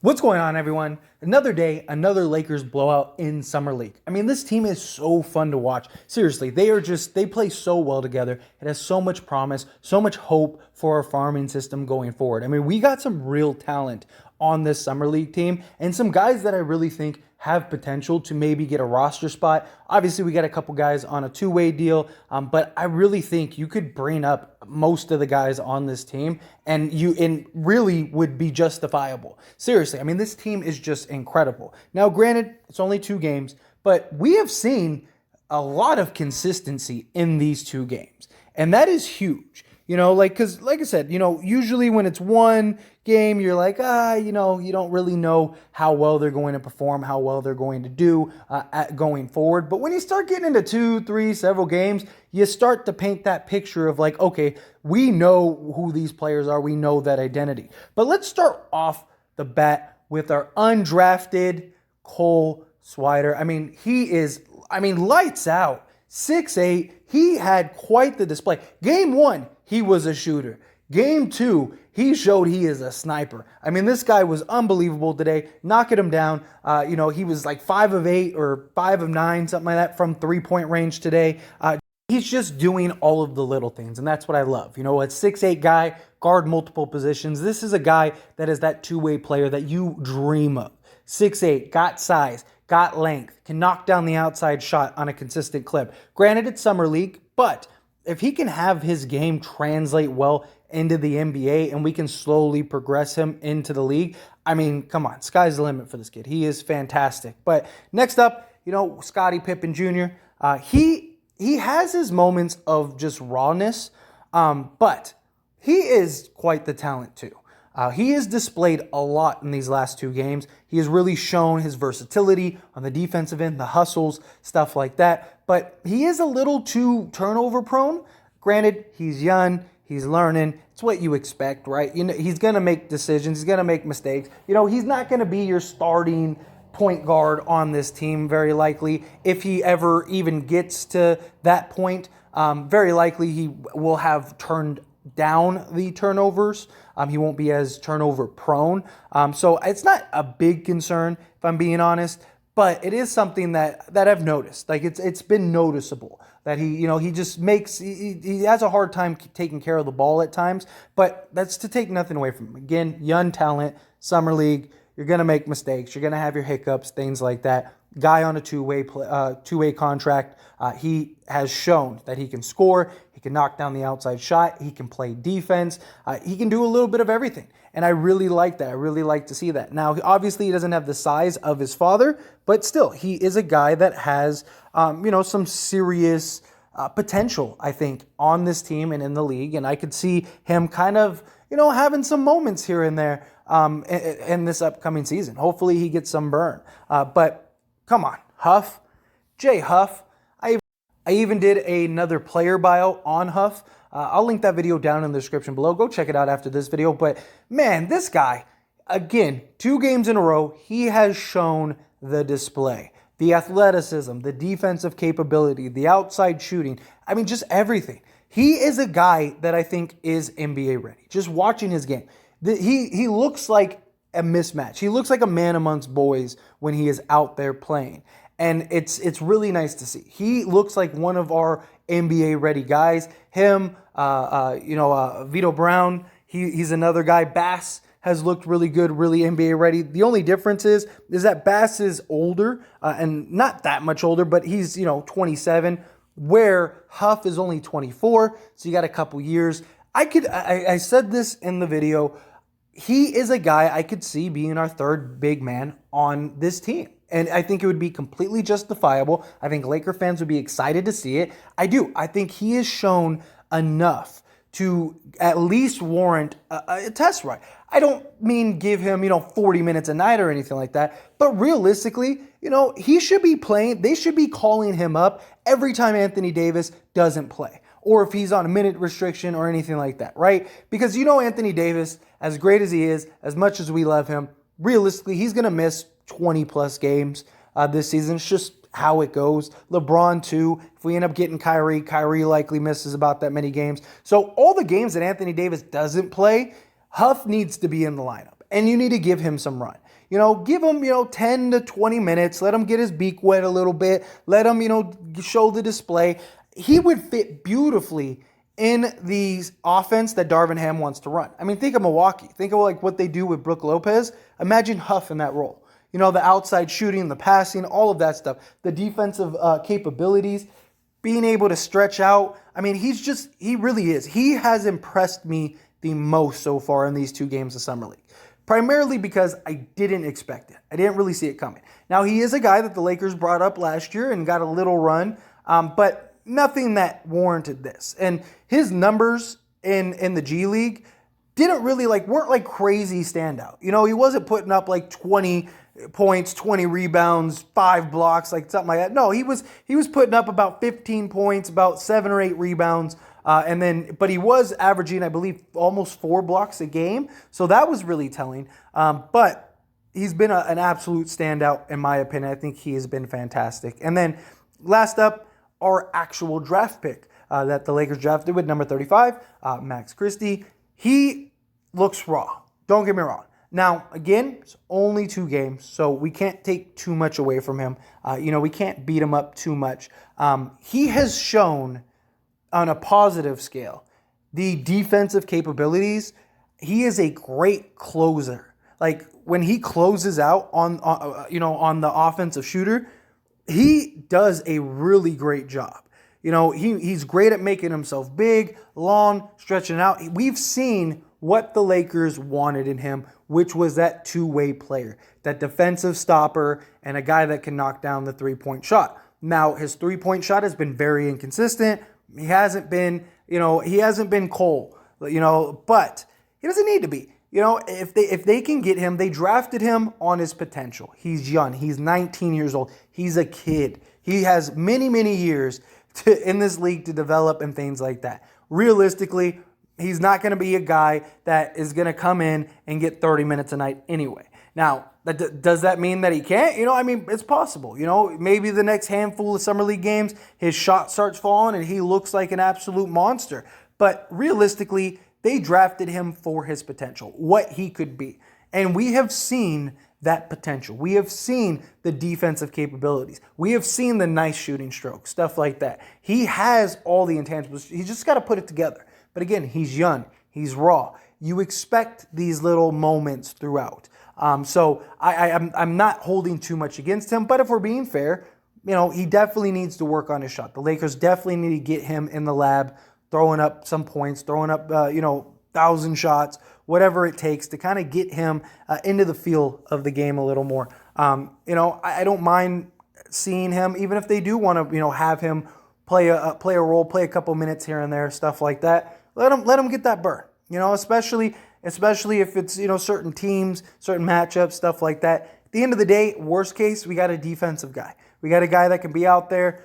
What's going on, everyone? Another day, another Lakers blowout in Summer League. I mean, this team is so fun to watch. Seriously, they play so well together. It has so much promise, so much hope for our farming system going forward. I mean, we got some real talent on this Summer League team and some guys that I really think have potential to maybe get a roster spot. Obviously, we got a couple guys on a two-way deal, but I really think you could bring up most of the guys on this team and really would be justifiable. Seriously, I mean, this team is just incredible. Now, granted, it's only 2 games, but we have seen a lot of consistency in these 2 games, and that is huge. Because like I said, usually when it's one game, you're like, you don't really know how well they're going to perform, how well they're going to do going forward. But when you start getting into 2, 3, several games, you start to paint that picture of like, okay, we know who these players are. We know that identity. But let's start off the bat with our undrafted Cole Swider. I mean, lights out. 6'8". He had quite the display. Game 1, he was a shooter. Game 2, he showed he is a sniper. I mean, this guy was unbelievable today, knocking him down. He was like 5 of 8 or 5 of 9, something like that, from three-point range today. He's just doing all of the little things, and that's what I love. A 6'8" guy, guard multiple positions. This is a guy that is that two-way player that you dream of. 6'8", got size, got length, can knock down the outside shot on a consistent clip. Granted, it's Summer League, but if he can have his game translate well into the NBA and we can slowly progress him into the league, I mean, come on, sky's the limit for this kid. He is fantastic. But next up, Scottie Pippen Jr., he has his moments of just rawness, but he is quite the talent too. He has displayed a lot in these last 2 games. He has really shown his versatility on the defensive end, the hustles, stuff like that. But he is a little too turnover prone. Granted, he's young, he's learning. It's what you expect, right? He's going to make decisions. He's going to make mistakes. He's not going to be your starting point guard on this team, very likely. If he ever even gets to that point, very likely he will have turned down the turnovers. He won't be as turnover prone. So it's not a big concern, if I'm being honest, but it is something that I've noticed. Like it's been noticeable that he just makes, he has a hard time taking care of the ball at times, but that's to take nothing away from him. Again, young talent, Summer League, you're going to make mistakes. You're going to have your hiccups, things like that. Guy on a two-way contract. He has shown that he can score. He can knock down the outside shot. He can play defense. He can do a little bit of everything. And I really like that. I really like to see that. Now, obviously, he doesn't have the size of his father, but still, he is a guy that has, some serious potential, I think, on this team and in the league. And I could see him kind of, having some moments here and there in this upcoming season. Hopefully, he gets some burn. But come on, Huff, J Huff. I even did another player bio on Huff. I'll link that video down in the description below. Go check it out after this video. But man, this guy, again, 2 games in a row, he has shown the display. The athleticism, the defensive capability, the outside shooting. I mean, just everything. He is a guy that I think is NBA ready. Just watching his game. He looks like a mismatch. He looks like a man amongst boys when he is out there playing. And it's really nice to see. He looks like one of our NBA ready guys. Him, Vito Brown, he's another guy. Bass has looked really good, really NBA ready. The only difference is that Bass is older and not that much older, but he's 27, where Huff is only 24. So you got a couple years. I said this in the video. He is a guy I could see being our 3rd big man on this team. And I think it would be completely justifiable. I think Laker fans would be excited to see it. I do. I think he has shown enough to at least warrant a test run. I don't mean give him, 40 minutes a night or anything like that. But realistically, he should be playing. They should be calling him up every time Anthony Davis doesn't play, or if he's on a minute restriction or anything like that, right? Because Anthony Davis, as great as he is, as much as we love him, realistically, he's going to miss 20-plus games this season. It's just how it goes. LeBron, too. If we end up getting Kyrie likely misses about that many games. So all the games that Anthony Davis doesn't play, Huff needs to be in the lineup. and you need to give him some run. Give him, 10 to 20 minutes. Let him get his beak wet a little bit. Let him, show the display. He would fit beautifully in the offense that Darvin Ham wants to run. I mean, think of Milwaukee. Think of like what they do with Brook Lopez. Imagine Huff in that role. The outside shooting, the passing, all of that stuff. The defensive capabilities, being able to stretch out. I mean, he really is. He has impressed me the most so far in these 2 games of Summer League. Primarily because I didn't expect it. I didn't really see it coming. Now, he is a guy that the Lakers brought up last year and got a little run, but nothing that warranted this. And his numbers in the G League didn't really weren't crazy standout. He wasn't putting up 20 points, 20 rebounds, 5 blocks, something like that. No, he was putting up about 15 points, about 7 or 8 rebounds, but he was averaging, I believe, almost 4 blocks a game. So that was really telling. But he's been an absolute standout in my opinion. I think he has been fantastic. And then last up, our actual draft pick that the Lakers drafted with number 35, Max Christie. He looks raw. Don't get me wrong. Now, again, it's only 2 games, so we can't take too much away from him. We can't beat him up too much. He has shown, on a positive scale, the defensive capabilities. He is a great closer. When he closes out on the offensive shooter, he does a really great job. He's great at making himself big, long, stretching out. We've seen what the Lakers wanted in him, which was that two-way player, that defensive stopper, and a guy that can knock down the three-point shot. Now, his three-point shot has been very inconsistent. He hasn't been Cole, but he doesn't need to be. If they can get him, they drafted him on his potential. He's young. He's 19 years old. He's a kid. He has many, many years in this league to develop and things like that. Realistically, he's not going to be a guy that is going to come in and get 30 minutes a night anyway. Now, does that mean that he can't? It's possible. Maybe the next handful of Summer League games, his shot starts falling and he looks like an absolute monster. But realistically, they drafted him for his potential, what he could be. And we have seen that potential. We have seen the defensive capabilities. We have seen the nice shooting stroke, stuff like that. He has all the intangibles. He's just got to put it together. But again, he's young. He's raw. You expect these little moments throughout. So I'm not holding too much against him. But if we're being fair, he definitely needs to work on his shot. The Lakers definitely need to get him in the lab, throwing up some points, throwing up 1,000 shots, whatever it takes to kind of get him into the feel of the game a little more. I don't mind seeing him, even if they do want to have him play a role, play a couple minutes here and there, stuff like that. Let him get that burn. Especially if it's certain teams, certain matchups, stuff like that. At the end of the day, worst case, we got a defensive guy. We got a guy that can be out there,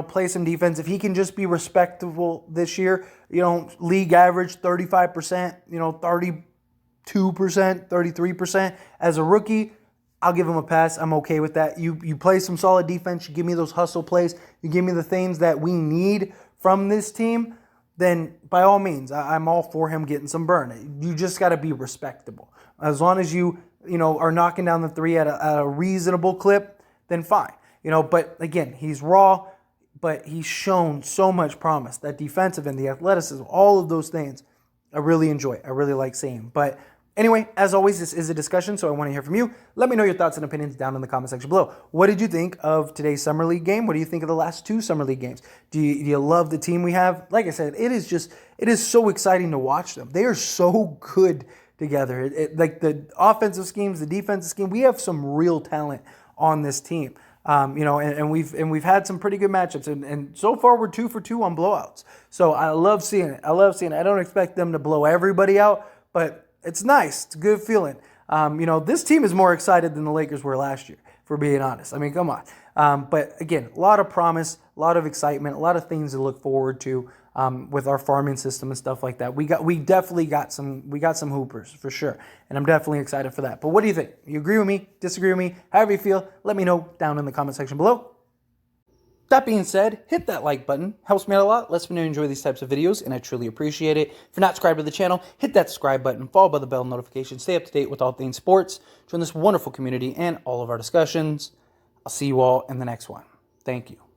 play some defense. If he can just be respectable this year, league average 35%, 32%, 33% as a rookie, I'll give him a pass. I'm okay with that. You play some solid defense. You give me those hustle plays. You give me the things that we need from this team, then by all means, I'm all for him getting some burn. You just got to be respectable. As long as you are knocking down the three at a reasonable clip, then fine. But again, he's raw, but he's shown so much promise. That defensive and the athleticism, all of those things, I really enjoy. I really like seeing. But anyway, as always, this is a discussion, so I want to hear from you. Let me know your thoughts and opinions down in the comment section below. What did you think of today's Summer League game? What do you think of the last 2 Summer League games? Do you love the team we have? Like I said, it is so exciting to watch them. They are so good together. Like the offensive schemes, the defensive scheme, we have some real talent on this team. And we've had some pretty good matchups, and so far we're 2 for 2 on blowouts. So I love seeing it. I don't expect them to blow everybody out, but it's nice. It's a good feeling. This team is more excited than the Lakers were last year, for being honest. Come on. But again, a lot of promise, a lot of excitement, a lot of things to look forward to with our farming system and stuff like that. We definitely got some hoopers for sure, and I'm definitely excited for that. But what do you think? You agree with me? Disagree with me? However you feel, let me know down in the comment section below. That being said, hit that like button. Helps me out a lot. Lets me know you enjoy these types of videos, and I truly appreciate it. If you're not subscribed to the channel, hit that subscribe button, followed by the bell notification. Stay up to date with all things sports. Join this wonderful community and all of our discussions. I'll see you all in the next one. Thank you.